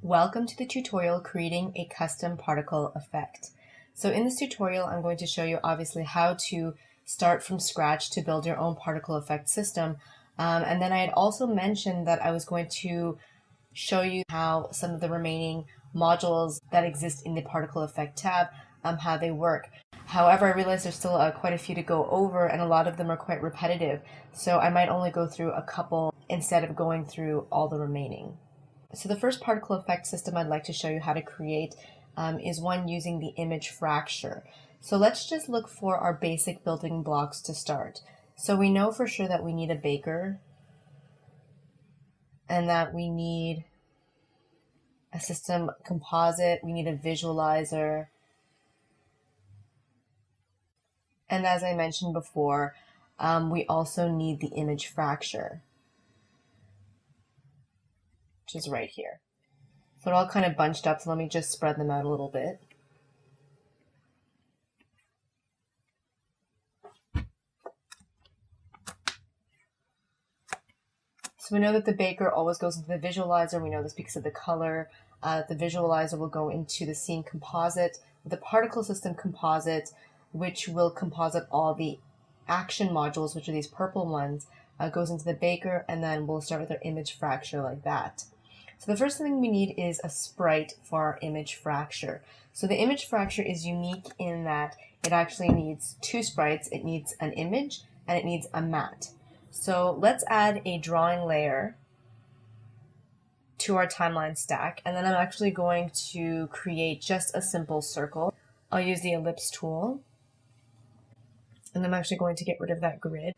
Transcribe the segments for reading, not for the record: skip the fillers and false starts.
Welcome to the tutorial creating a custom particle effect. So in this tutorial, I'm going to show you obviously how to start from scratch to build your own particle effect system. And then I had also mentioned that I was going to show you how some of the remaining modules that exist in the particle effect tab, how they work. However, I realized there's still quite a few to go over, and a lot of them are quite repetitive. So I might only go through a couple instead of going through all the remaining. So the first particle effect system I'd like to show you how to create is one using the image fracture. So let's just look for our basic building blocks to start. So we know for sure that we need a baker and that we need a system composite, we need a visualizer, and as I mentioned before, we also need the image fracture, which is right here. So they're all kind of bunched up, so let me just spread them out a little bit. So we know that the baker always goes into the visualizer. We know this because of the color. The visualizer will go into the scene composite, the particle system composite, which will composite all the action modules, which are these purple ones, goes into the baker, and then we'll start with our image fracture like that. So the first thing we need is a sprite for our image fracture. So the image fracture is unique in that it actually needs two sprites. It needs an image and it needs a matte. So let's add a drawing layer to our timeline stack, and then I'm actually going to create just a simple circle. I'll use the ellipse tool, and I'm actually going to get rid of that grid.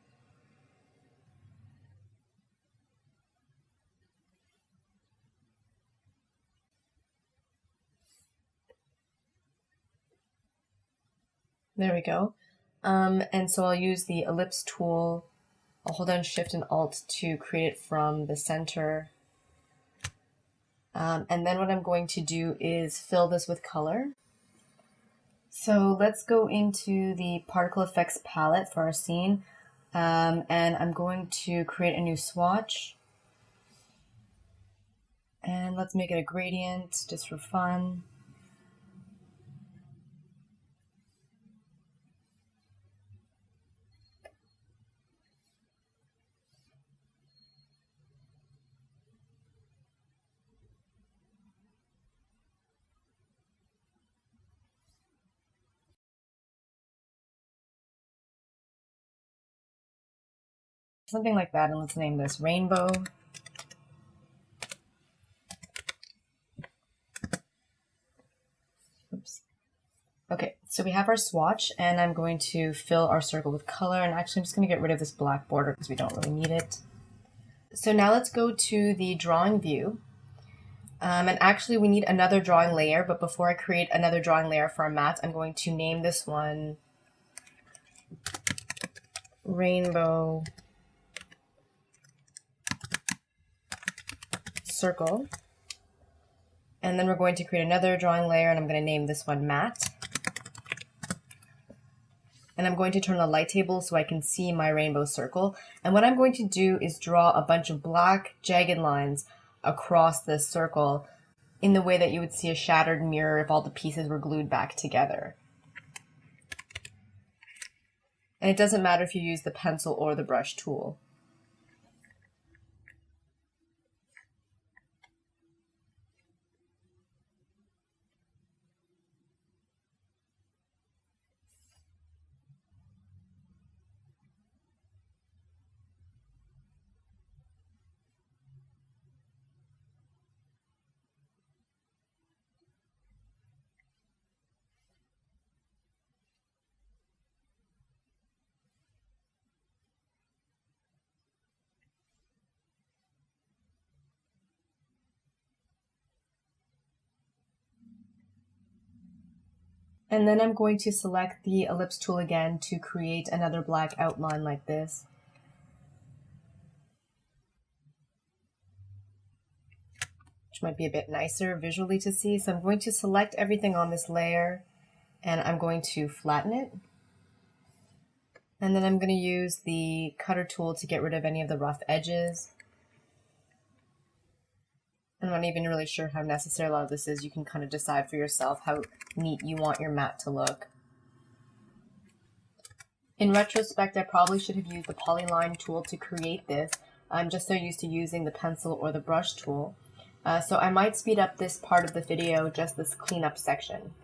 There we go. And so I'll use the ellipse tool. I'll hold down Shift and Alt to create it from the center. And then what I'm going to do is fill this with color. So let's go into the particle effects palette for our scene. And I'm going to create a new swatch. And let's make it a gradient just for fun. Something like that, and let's name this rainbow. Oops. Okay, so we have our swatch, and I'm going to fill our circle with color, and actually I'm just going to get rid of this black border because we don't really need it. So now let's go to the drawing view, and actually we need another drawing layer, but before I create another drawing layer for our matte, I'm going to name this one Rainbow Circle. And then we're going to create another drawing layer, and I'm going to name this one Matte. And I'm going to turn the light table so I can see my rainbow circle. And what I'm going to do is draw a bunch of black jagged lines across this circle in the way that you would see a shattered mirror if all the pieces were glued back together. And it doesn't matter if you use the pencil or the brush tool. And then I'm going to select the ellipse tool again to create another black outline like this. Which might be a bit nicer visually to see. So I'm going to select everything on this layer, and I'm going to flatten it. And then I'm going to use the cutter tool to get rid of any of the rough edges. I'm not even really sure how necessary a lot of this is. You can kind of decide for yourself how neat you want your mat to look. In retrospect, I probably should have used the polyline tool to create this. I'm just so used to using the pencil or the brush tool. So I might speed up this part of the video, just this cleanup section.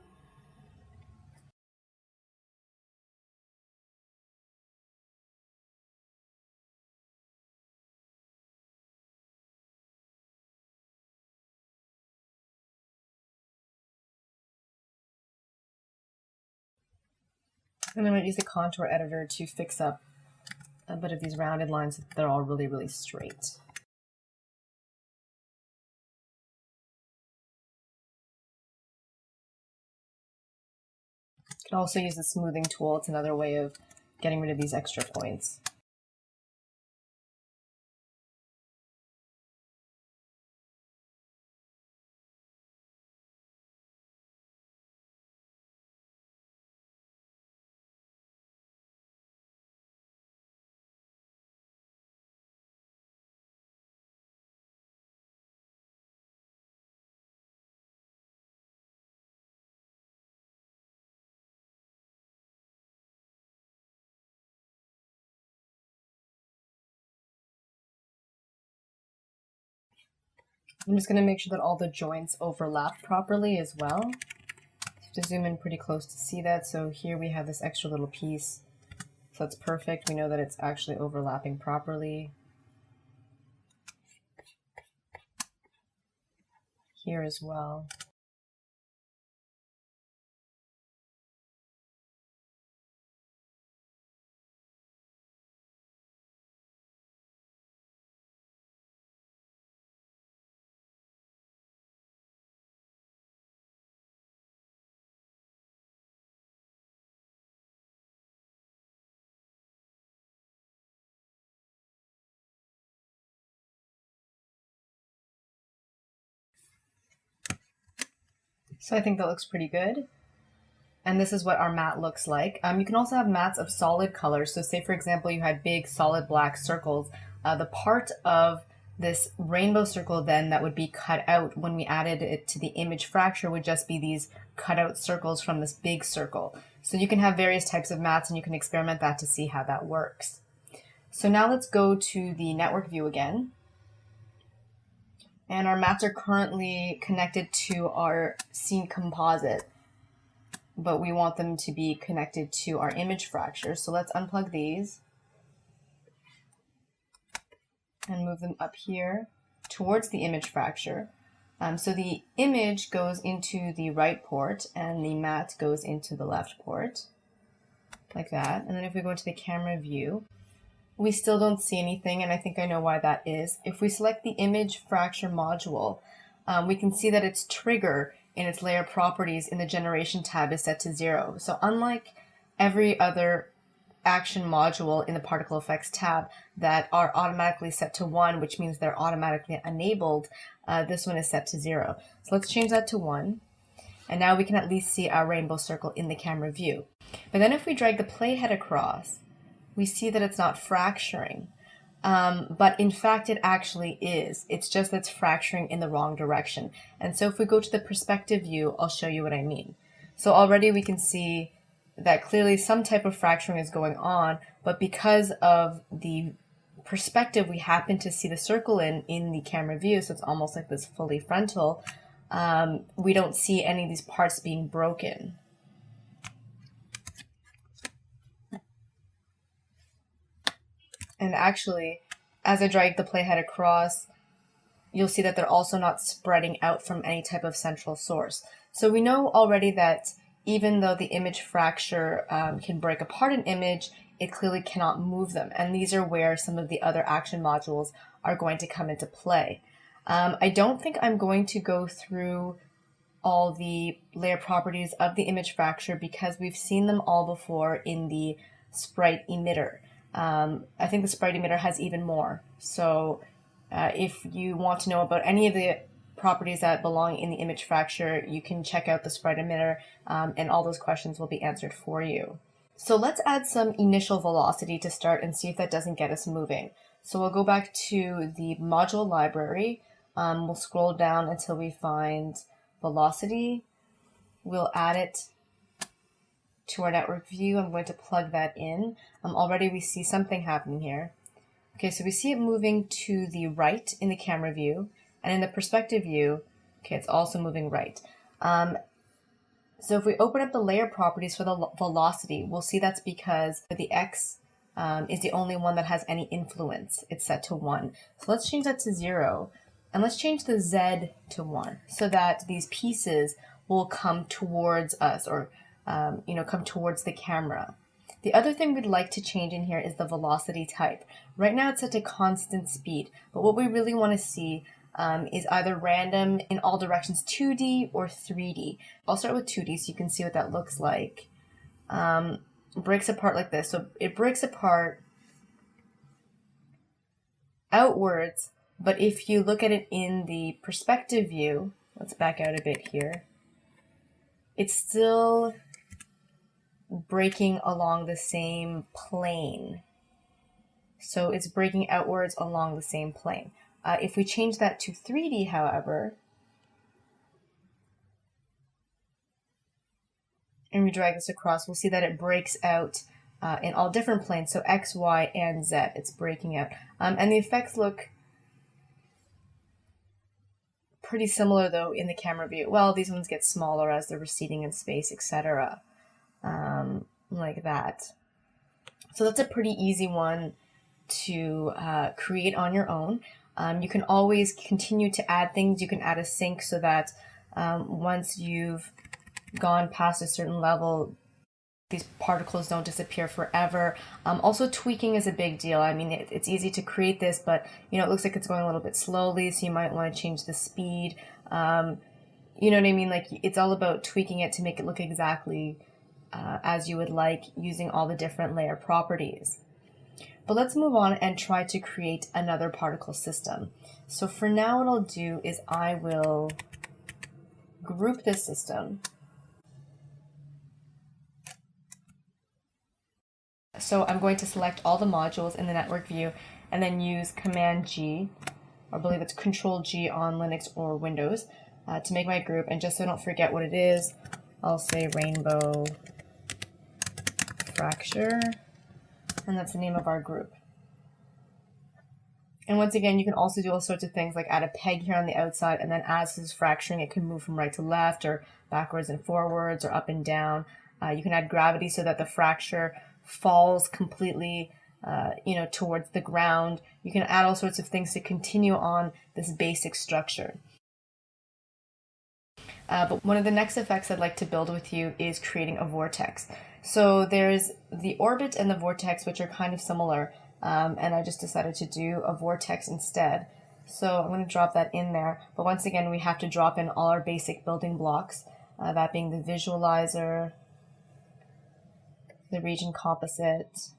And I'm going to use the contour editor to fix up a bit of these rounded lines so that they're all really, really straight. You can also use the smoothing tool. It's another way of getting rid of these extra points. I'm just going to make sure that all the joints overlap properly as well. You have to zoom in pretty close to see that. So here we have this extra little piece. So that's perfect. We know that it's actually overlapping properly. Here as well. So I think that looks pretty good. And this is what our mat looks like. You can also have mats of solid colors. So say, for example, you had big solid black circles. The part of this rainbow circle then that would be cut out when we added it to the image fracture would just be these cut out circles from this big circle. So you can have various types of mats and you can experiment that to see how that works. So now let's go to the network view again. And our mats are currently connected to our scene composite, but we want them to be connected to our image fracture. So let's unplug these and move them up here towards the image fracture. So the image goes into the right port and the mat goes into the left port, like that. And then if we go to the camera view, we still don't see anything, and I think I know why that is. If we select the image fracture module, we can see that its trigger in its layer properties in the generation tab is set to 0. So unlike every other action module in the particle effects tab that are automatically set to 1, which means they're automatically enabled, this one is set to 0. So let's change that to 1. And now we can at least see our rainbow circle in the camera view. But then if we drag the playhead across, we see that it's not fracturing. But in fact, it actually is. It's just that it's fracturing in the wrong direction. And so if we go to the perspective view, I'll show you what I mean. So already we can see that clearly some type of fracturing is going on, but because of the perspective we happen to see the circle in the camera view, so it's almost like this fully frontal, we don't see any of these parts being broken. And actually, as I drag the playhead across, you'll see that they're also not spreading out from any type of central source. So we know already that even though the image fracture can break apart an image, it clearly cannot move them. And these are where some of the other action modules are going to come into play. I don't think I'm going to go through all the layer properties of the image fracture because we've seen them all before in the sprite emitter. I think the sprite emitter has even more. So if you want to know about any of the properties that belong in the image fracture, you can check out the sprite emitter and all those questions will be answered for you. So let's add some initial velocity to start and see if that doesn't get us moving. So we'll go back to the module library. We'll scroll down until we find velocity. We'll add it to our network view. I'm going to plug that in. Already we see something happening here. Okay, so we see it moving to the right in the camera view, and in the perspective view, okay, it's also moving right. So if we open up the layer properties for the velocity, we'll see that's because the X is the only one that has any influence. It's set to 1. So let's change that to 0. And let's change the Z to 1 so that these pieces will come towards us, or come towards the camera. The other thing we'd like to change in here is the velocity type. Right now it's set to constant speed, but what we really want to see is either random in all directions, 2D or 3D. I'll start with 2D so you can see what that looks like. It breaks apart like this. So it breaks apart outwards, but if you look at it in the perspective view, let's back out a bit here, it's still breaking along the same plane. So it's breaking outwards along the same plane. If we change that to 3D, however, and we drag this across, we'll see that it breaks out in all different planes. So X, Y, and Z, it's breaking out. And the effects look pretty similar though in the camera view. Well, these ones get smaller as they're receding in space, etc. Like that. So that's a pretty easy one to create on your own. You can always continue to add things. You can add a sync so that once you've gone past a certain level, these particles don't disappear forever. Also, tweaking is a big deal. I mean, it's easy to create this, but it looks like it's going a little bit slowly, so you might want to change the speed. You know what I mean? Like, it's all about tweaking it to make it look exactly as you would like, using all the different layer properties. But let's move on and try to create another particle system. So for now, what I'll do is I will group this system. So I'm going to select all the modules in the network view and then use Command G, or I believe it's Control G on Linux or Windows, to make my group. And just so I don't forget what it is, I'll say Rainbow Fracture, and that's the name of our group. And once again, you can also do all sorts of things like add a peg here on the outside, and then as this is fracturing, it can move from right to left, or backwards and forwards, or up and down. You can add gravity so that the fracture falls completely towards the ground. You can add all sorts of things to continue on this basic structure. But one of the next effects I'd like to build with you is creating a vortex. So there's the orbit and the vortex, which are kind of similar, and I just decided to do a vortex instead. So I'm going to drop that in there, but once again we have to drop in all our basic building blocks, that being the visualizer, the region composite,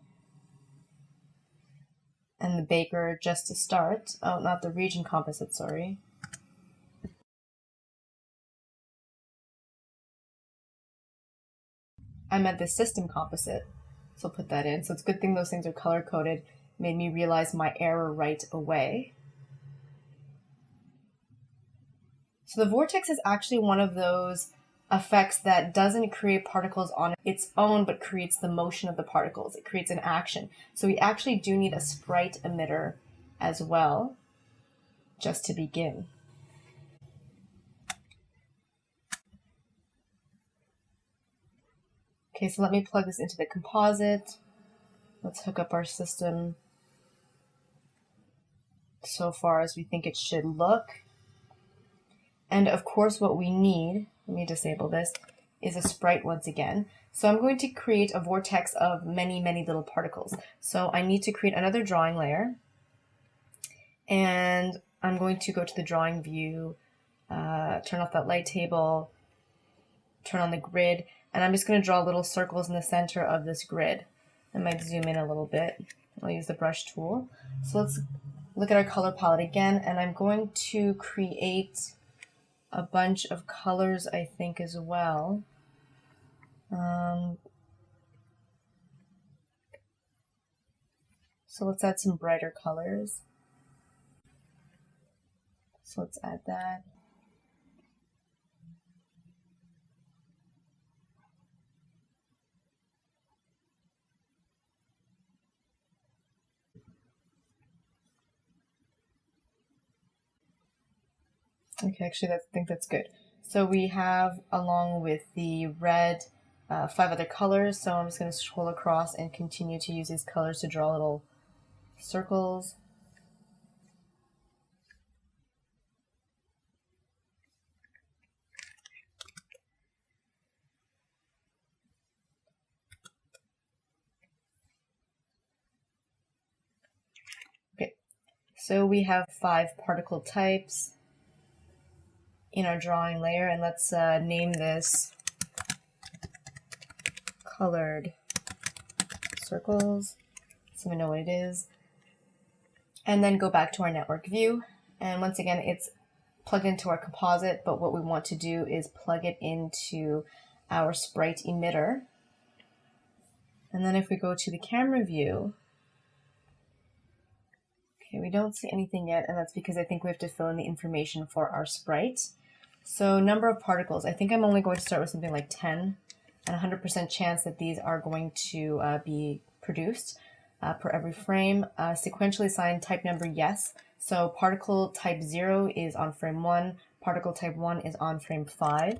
and the baker just to start. Oh, not the region composite, sorry. I meant the system composite, so I'll put that in. So it's a good thing those things are color-coded. Made me realize my error right away. So the vortex is actually one of those effects that doesn't create particles on its own, but creates the motion of the particles. It creates an action. So we actually do need a sprite emitter as well, just to begin. Okay, so let me plug this into the composite. Let's hook up our system so far as we think it should look. And of course what we need, let me disable this, is a sprite once again. So I'm going to create a vortex of many, many little particles. So I need to create another drawing layer. And I'm going to go to the drawing view, turn off that light table, turn on the grid, and I'm just going to draw little circles in the center of this grid. I might zoom in a little bit. I'll use the brush tool. So let's look at our color palette again, and I'm going to create a bunch of colors, I think, as well. So let's add some brighter colors. So let's add that. Okay, actually, I think that's good. So we have, along with the red, 5 other colors. So I'm just going to scroll across and continue to use these colors to draw little circles. Okay, so we have 5 particle types in our drawing layer, and let's name this colored circles so we know what it is. And then go back to our network view. And once again, it's plugged into our composite, but what we want to do is plug it into our sprite emitter. And then if we go to the camera view, okay, we don't see anything yet, and that's because I think we have to fill in the information for our sprite. So number of particles, I think I'm only going to start with something like 10, and 100% chance that these are going to be produced per every frame. Sequentially assigned type number, yes. So particle type 0 is on frame 1, particle type 1 is on frame 5.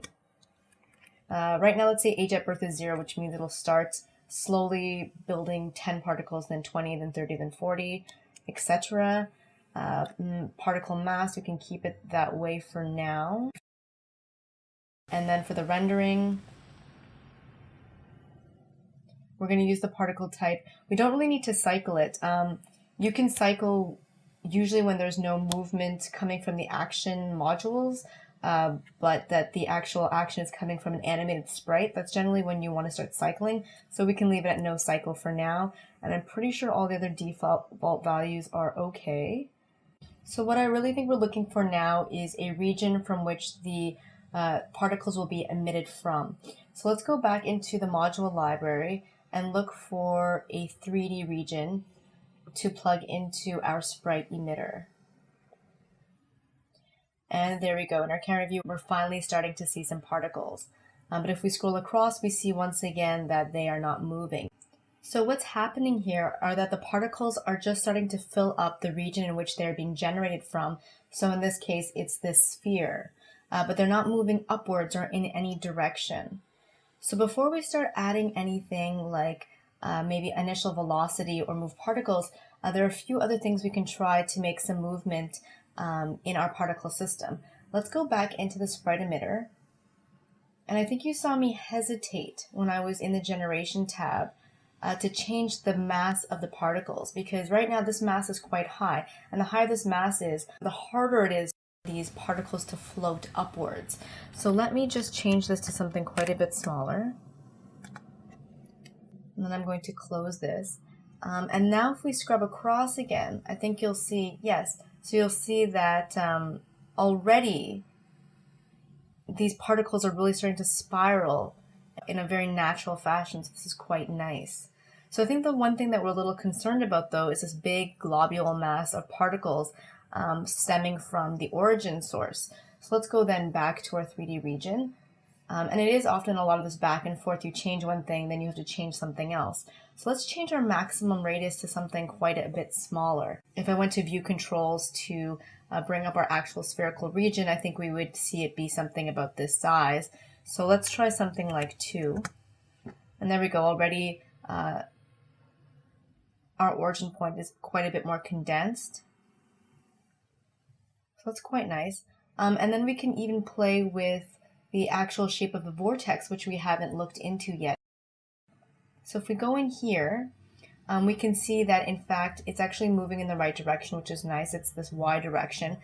Right now, let's say age at birth is 0, which means it'll start slowly building 10 particles, then 20, then 30, then 40, etc. Particle mass, we can keep it that way for now. And then for the rendering, we're going to use the particle type. We don't really need to cycle it. You can cycle usually when there's no movement coming from the action modules, but that the actual action is coming from an animated sprite. That's generally when you want to start cycling. So we can leave it at no cycle for now. And I'm pretty sure all the other default values are okay. So what I really think we're looking for now is a region from which the particles will be emitted from. So let's go back into the module library and look for a 3D region to plug into our sprite emitter. And there we go. In our camera view, we're finally starting to see some particles. But if we scroll across, we see once again that they are not moving. So what's happening here are that the particles are just starting to fill up the region in which they're being generated from. So in this case, it's this sphere. But they're not moving upwards or in any direction. So before we start adding anything like maybe initial velocity or move particles, there are a few other things we can try to make some movement in our particle system. Let's go back into the sprite emitter. And I think you saw me hesitate when I was in the generation tab to change the mass of the particles, because right now this mass is quite high, and the higher this mass is, the harder it is for these particles to float upwards. So let me just change this to something quite a bit smaller. And then I'm going to close this. And now if we scrub across again, I think you'll see, yes, so you'll see that already these particles are really starting to spiral in a very natural fashion. So this is quite nice. So I think the one thing that we're a little concerned about, though, is this big globule mass of particles stemming from the origin source. So let's go then back to our 3D region. And it is often a lot of this back and forth. You change one thing, then you have to change something else. So let's change our maximum radius to something quite a bit smaller. If I went to view controls to bring up our actual spherical region, I think we would see it be something about this size. So let's try something like 2. And there we go. Already our origin point is quite a bit more condensed. So that's quite nice. And then we can even play with the actual shape of the vortex, which we haven't looked into yet. So if we go in here, we can see that in fact it's actually moving in the right direction, which is nice. It's this Y direction.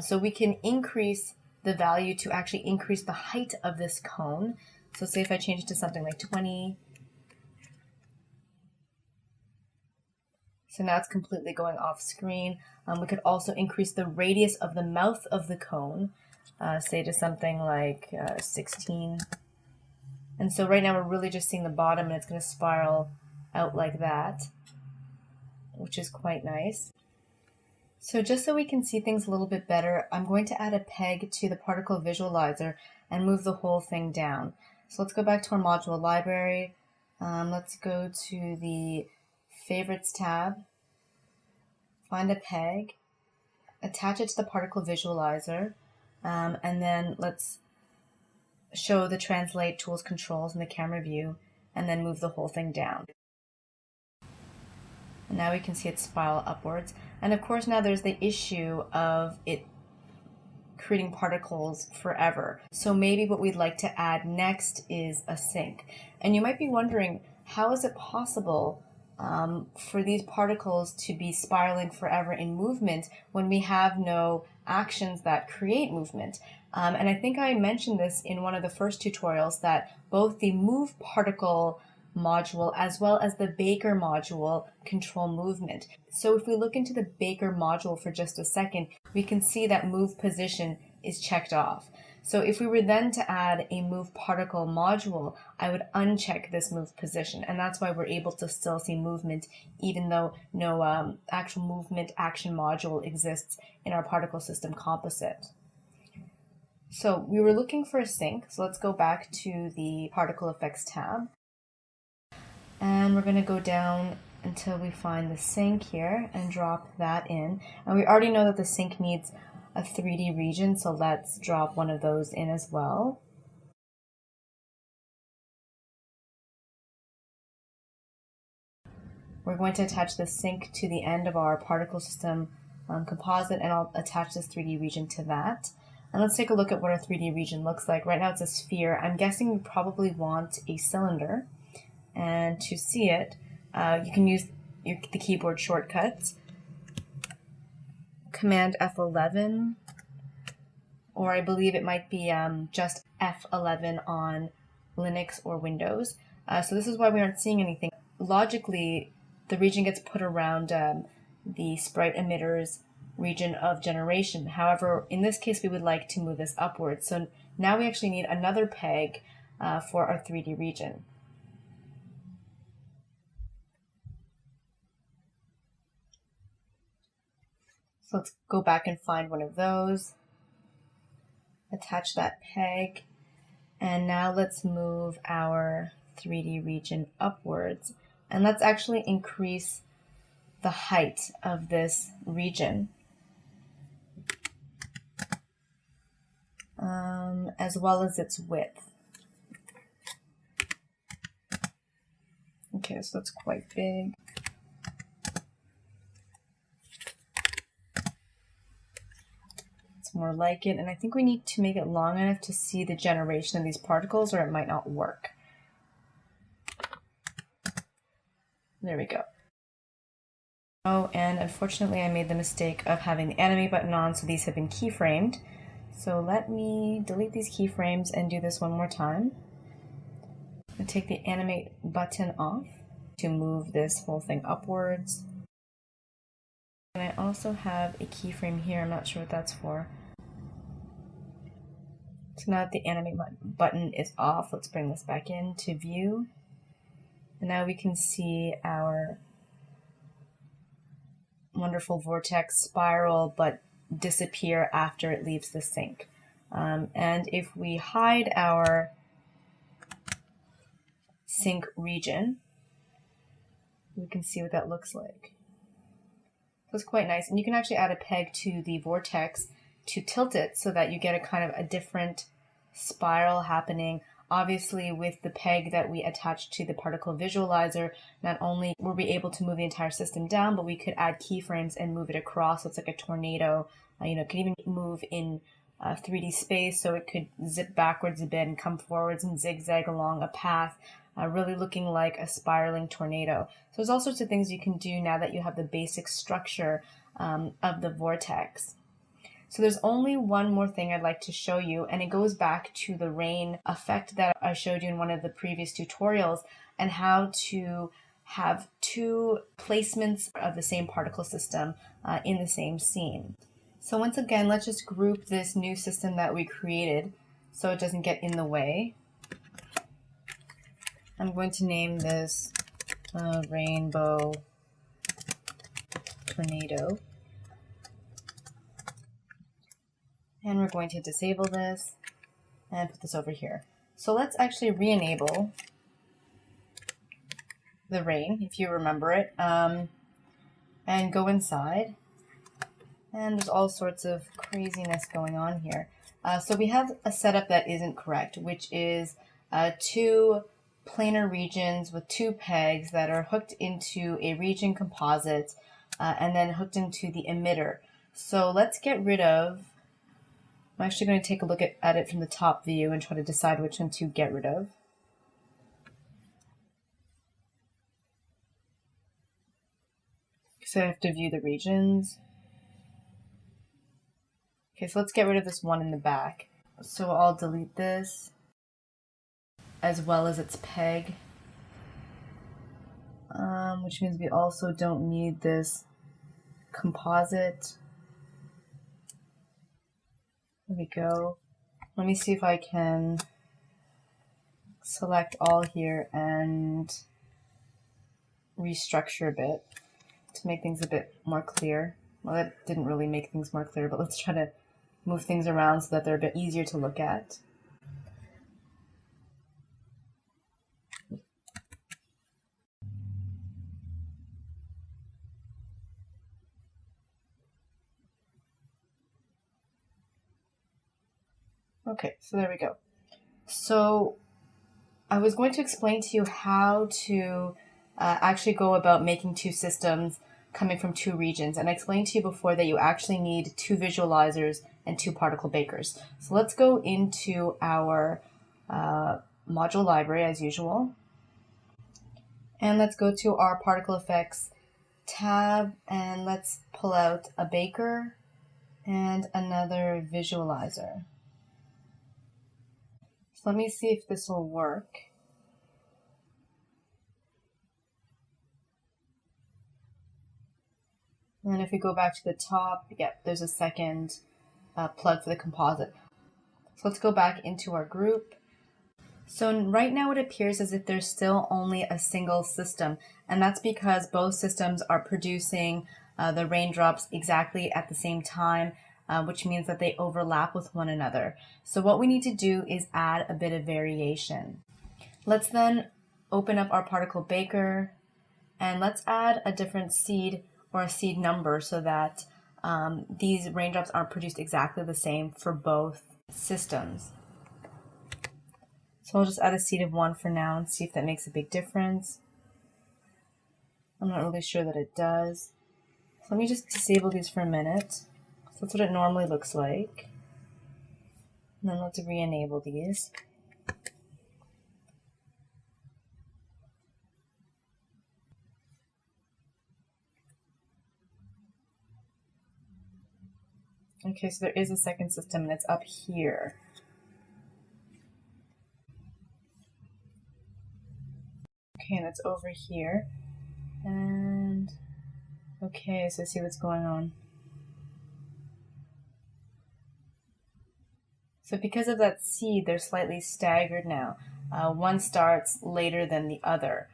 So we can increase the value to actually increase the height of this cone. So say if I change it to something like 20. So now it's completely going off screen. We could also increase the radius of the mouth of the cone, say to something like 16. And so right now we're really just seeing the bottom, and it's going to spiral out like that, which is quite nice. So just so we can see things a little bit better, I'm going to add a peg to the particle visualizer and move the whole thing down. So let's go back to our module library. Let's go to the favorites tab, find a peg, attach it to the particle visualizer, and then let's show the translate tools controls in the camera view, and then move the whole thing down. And now we can see it spiral upwards. And of course now there's the issue of it creating particles forever. So maybe what we'd like to add next is a sink. And you might be wondering, how is it possible for these particles to be spiraling forever in movement when we have no actions that create movement? And I think I mentioned this in one of the first tutorials, that both the move particle module as well as the Baker module control movement. So if we look into the Baker module for just a second, we can see that move position is checked off. So if we were then to add a move particle module, I would uncheck this move position, and that's why we're able to still see movement even though no actual movement action module exists in our particle system composite. So we were looking for a sink, so let's go back to the particle effects tab. And we're going to go down until we find the sink here and drop that in. And we already know that the sink needs a 3D region, so let's drop one of those in as well. We're going to attach the sink to the end of our particle system composite, and I'll attach this 3D region to that. And let's take a look at what our 3D region looks like. Right now it's a sphere. I'm guessing we probably want a cylinder. And to see it, you can use the keyboard shortcuts, Command F11, or I believe it might be just F11 on Linux or Windows. So this is why we aren't seeing anything. Logically, the region gets put around the sprite emitter's region of generation. However, in this case, we would like to move this upwards. So now we actually need another peg for our 3D region. So let's go back and find one of those, attach that peg, and now let's move our 3D region upwards. And let's actually increase the height of this region, as well as its width. Okay, so that's quite big. More like it, and I think we need to make it long enough to see the generation of these particles, or it might not work. There we go. Oh, and unfortunately I made the mistake of having the animate button on, so these have been keyframed. So let me delete these keyframes and do this one more time. And take the animate button off to move this whole thing upwards. And I also have a keyframe here, I'm not sure what that's for. So now that the animate button is off, let's bring this back in to view. And now we can see our wonderful vortex spiral, but disappear after it leaves the sink. And if we hide our sink region, we can see what that looks like. So it's quite nice. And you can actually add a peg to the vortex to tilt it so that you get a kind of a different spiral happening. Obviously, with the peg that we attach to the particle visualizer, not only were we able to move the entire system down, but we could add keyframes and move it across. So it's like a tornado. It could even move in 3D space, so it could zip backwards a bit and come forwards and zigzag along a path, really looking like a spiraling tornado. So there's all sorts of things you can do now that you have the basic structure of the vortex. So there's only one more thing I'd like to show you, and it goes back to the rain effect that I showed you in one of the previous tutorials, and how to have two placements of the same particle system in the same scene. So once again, let's just group this new system that we created so it doesn't get in the way. I'm going to name this Rainbow Tornado. And we're going to disable this and put this over here. So let's actually re-enable the rain, if you remember it, and go inside. And there's all sorts of craziness going on here. So we have a setup that isn't correct, which is two planar regions with two pegs that are hooked into a region composite and then hooked into the emitter. So let's get rid of, I'm actually going to take a look at it from the top view and try to decide which one to get rid of. So I have to view the regions. Okay, so let's get rid of this one in the back. So I'll delete this as well as its peg, which means we also don't need this composite. There we go. Let me see if I can select all here and restructure a bit to make things a bit more clear. Well, that didn't really make things more clear, but let's try to move things around so that they're a bit easier to look at. Okay, so there we go. So I was going to explain to you how to actually go about making two systems coming from two regions. And I explained to you before that you actually need two visualizers and two particle bakers. So let's go into our module library as usual. And let's go to our particle effects tab and let's pull out a baker and another visualizer. So let me see if this will work. And if we go back to the top, yep, there's a second plug for the composite. So let's go back into our group. So right now it appears as if there's still only a single system, and that's because both systems are producing the raindrops exactly at the same time, which means that they overlap with one another. So what we need to do is add a bit of variation. Let's then open up our particle baker and let's add a different seed or a seed number so that these raindrops aren't produced exactly the same for both systems. So I'll just add a seed of 1 for now and see if that makes a big difference. I'm not really sure that it does. So let me just disable these for a minute. So that's what it normally looks like. And then let's re-enable these. Okay, so there is a second system and it's up here. Okay, and it's over here. And okay, so see what's going on. So because of that seed, they're slightly staggered now. One starts later than the other,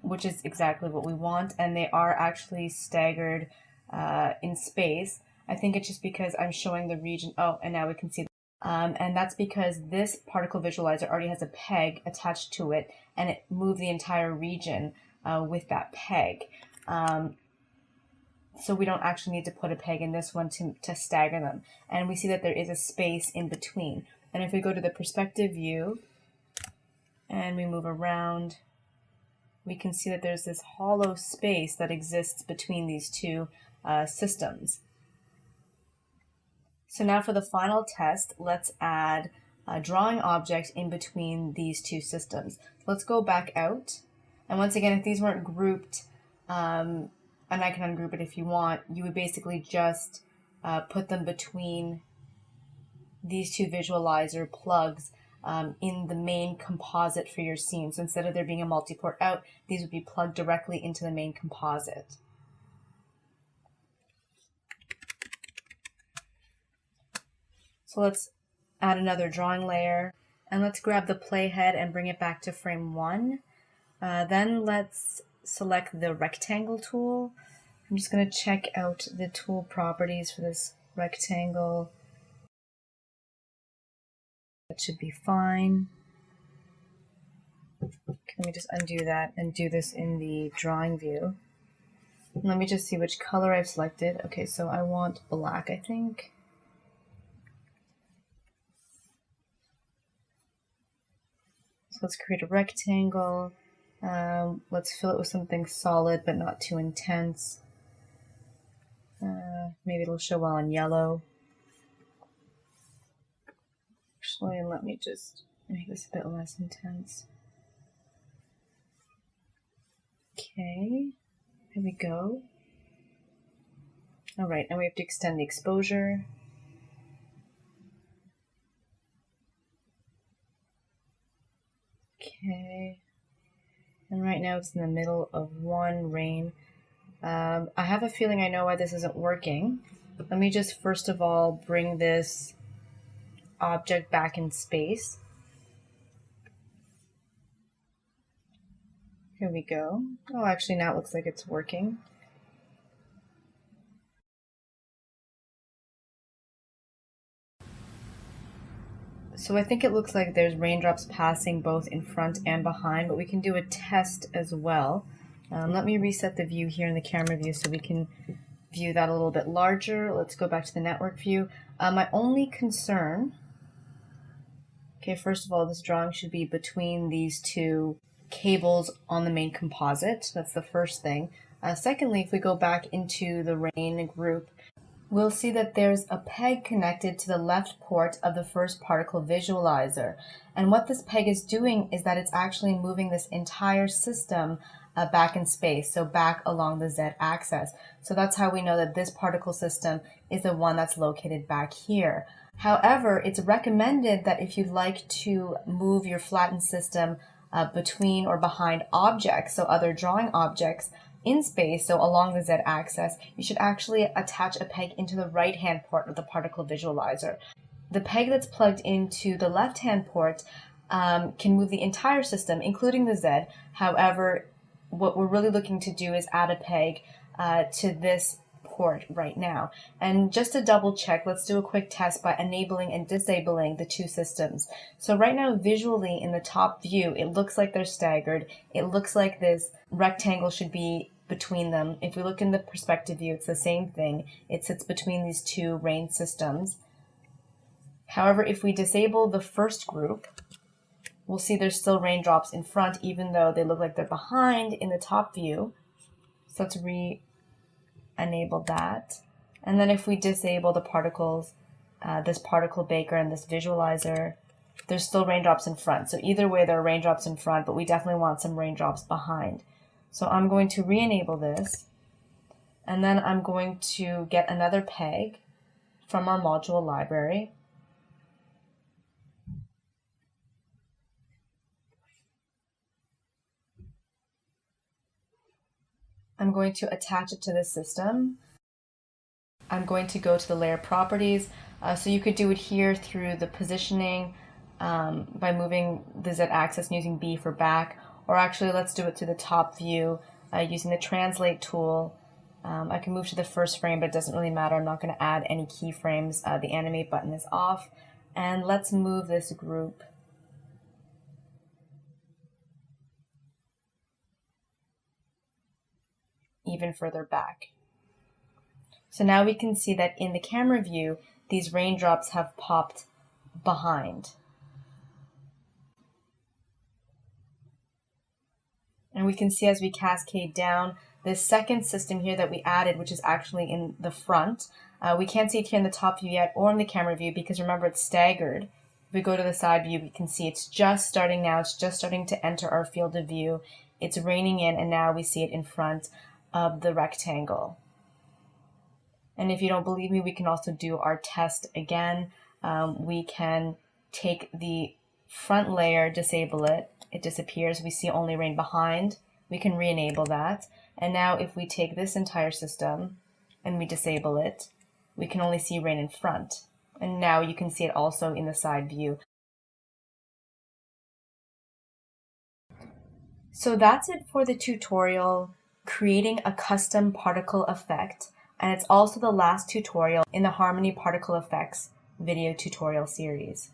which is exactly what we want, and they are actually staggered in space. I think it's just because I'm showing the region. Oh, and now we can see. And that's because this particle visualizer already has a peg attached to it, and it moved the entire region with that peg. So we don't actually need to put a peg in this one to stagger them. And we see that there is a space in between. And if we go to the perspective view and we move around, we can see that there's this hollow space that exists between these two systems. So now for the final test, let's add a drawing object in between these two systems. Let's go back out. And once again, if these weren't grouped, and I can ungroup it if you want, you would basically just put them between these two visualizer plugs in the main composite for your scene. So instead of there being a multi-port out, these would be plugged directly into the main composite. So let's add another drawing layer, and let's grab the playhead and bring it back to frame 1. Then let's select the rectangle tool. I'm just going to check out the tool properties for this rectangle. That should be fine. Let me just undo that and do this in the drawing view. Let me just see which color I've selected. Okay, so I want black, I think. So let's create a rectangle. Let's fill it with something solid but not too intense. Maybe it'll show well in yellow. Actually, let me just make this a bit less intense. Okay, here we go. All right, now we have to extend the exposure. Okay, and right now it's in the middle of one rain. I have a feeling I know why this isn't working. Let me just first of all bring this object back in space. Here we go. Oh, actually now it looks like it's working. So I think it looks like there's raindrops passing both in front and behind, but we can do a test as well. Let me reset the view here in the camera view so we can view that a little bit larger. Let's go back to the network view. My only concern, okay, first of all, this drawing should be between these two cables on the main composite. That's the first thing. Secondly, if we go back into the rain group, we'll see that there's a peg connected to the left port of the first particle visualizer. And what this peg is doing is that it's actually moving this entire system back in space, so back along the z-axis. So that's how we know that this particle system is the one that's located back here. However, it's recommended that if you'd like to move your flattened system between or behind objects, so other drawing objects in space, so along the z-axis, you should actually attach a peg into the right-hand port of the particle visualizer. The peg that's plugged into the left-hand port can move the entire system, including the z. However, what we're really looking to do is add a peg to this port right now. And just to double check, let's do a quick test by enabling and disabling the two systems. So right now, visually in the top view, it looks like they're staggered. It looks like this rectangle should be between them. If we look in the perspective view, it's the same thing. It sits between these two rain systems. However, if we disable the first group, we'll see there's still raindrops in front, even though they look like they're behind in the top view. So let's re-enable that. And then if we disable the particles, this particle baker and this visualizer, there's still raindrops in front. So either way, there are raindrops in front, but we definitely want some raindrops behind. So I'm going to re-enable this, and then I'm going to get another peg from our module library. I'm going to attach it to the system. I'm going to go to the layer properties. So you could do it here through the positioning by moving the z-axis and using B for back, or actually let's do it through the top view using the translate tool. I can move to the first frame, but it doesn't really matter. I'm not going to add any keyframes. The animate button is off. And let's move this group even further back. So now we can see that in the camera view, these raindrops have popped behind. And we can see as we cascade down, this second system here that we added, which is actually in the front, we can't see it here in the top view yet or in the camera view because remember it's staggered. If we go to the side view, we can see it's just starting now. It's just starting to enter our field of view. It's raining in, and now we see it in front of the rectangle. And if you don't believe me, we can also do our test again. We can take the front layer, disable it. It disappears. We see only rain behind. We can re-enable that. And now if we take this entire system and we disable it, we can only see rain in front. And now you can see it also in the side view. So that's it for the tutorial, creating a custom particle effect. And it's also the last tutorial in the Harmony Particle Effects video tutorial series.